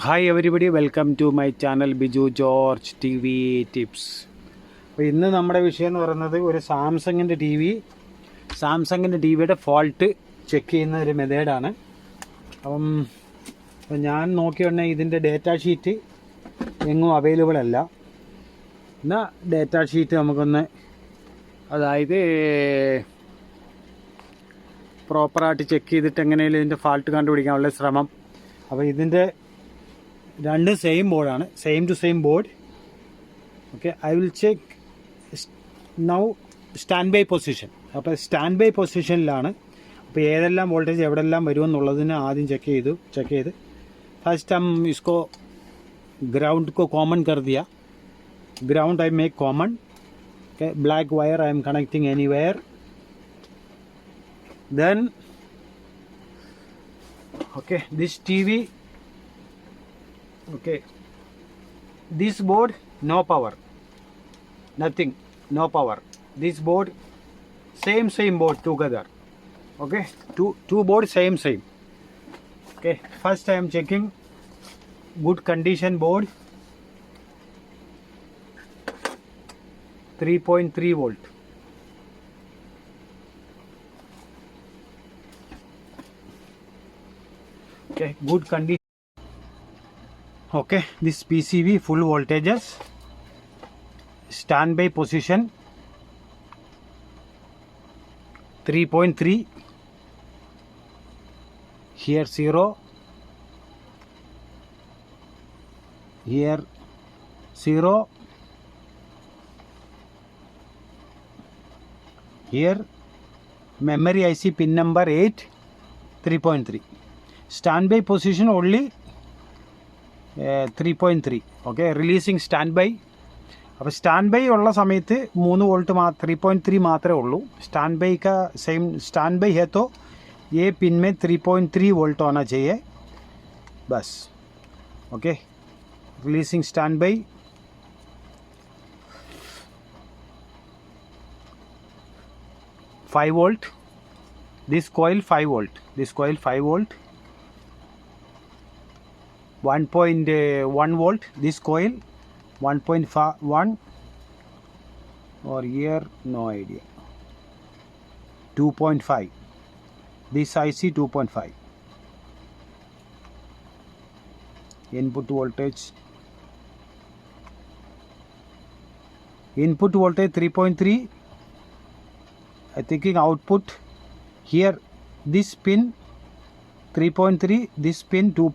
Hi everybody, welcome to my channel Biju George TV വി ടിപ്സ്. അപ്പോൾ ഇന്ന് നമ്മുടെ വിഷയം എന്ന് പറയുന്നത് ഒരു സാംസങ്ങിൻ്റെ ടി വിയുടെ ഫോൾട്ട് ചെക്ക് ചെയ്യുന്ന ഒരു മെത്തേഡാണ്. അപ്പം ഞാൻ നോക്കിയുണ്ടെങ്കിൽ ഇതിൻ്റെ ഡേറ്റ ഷീറ്റ് എങ്ങും അവൈലബിൾ അല്ല. എന്നാൽ ഡേറ്റ ഷീറ്റ് നമുക്കൊന്ന് അതായത് പ്രോപ്പറായിട്ട് ചെക്ക് ചെയ്തിട്ട് എങ്ങനെയാലും ഇതിൻ്റെ ഫാൾട്ട് കണ്ടുപിടിക്കാനുള്ള ശ്രമം. അപ്പോൾ ഇതിൻ്റെ രണ്ട് സെയിം ബോർഡാണ്, same to same board. Okay, I will check now stand by position. അപ്പോൾ സ്റ്റാൻഡ് ബൈ പൊസിഷനിലാണ്. അപ്പോൾ ഏതെല്ലാം വോൾട്ടേജ് എവിടെല്ലാം വരുമെന്നുള്ളതിന് ആദ്യം ചെക്ക് ചെയ്ത് फर्स्ट हम इसको ग्राउंड को कॉमन कर दिया. Ground I make common. okay, black wire I am connecting anywhere. Then okay, this TV, okay, this board no power, nothing, no power. This board same board together. Okay, two board same. Okay, first I am checking good condition board, 3.3 volt. Okay, good condition. Okay, this PCB full voltages, standby position 3.3, here 0, here 0, here memory IC pin number 8, 3.3. Standby position only 3.3. okay, releasing standby. അപ്പോൾ stand by ഉള്ള സമയത്ത് 3 volt 3.3 മാത്രമേ ഉള്ളൂ. Stand by का same stand by है तो ये pin में 3.3 वोल्ट होना चाहिए बस. Okay, releasing stand by. Five volt, this coil 5 volt, this coil 5 volt, 1.1 volt, this coil 1.1 or here no idea, 2.5, this IC 2.5. input voltage 3.3. I thinking output here this pin 3.3, this pin 2.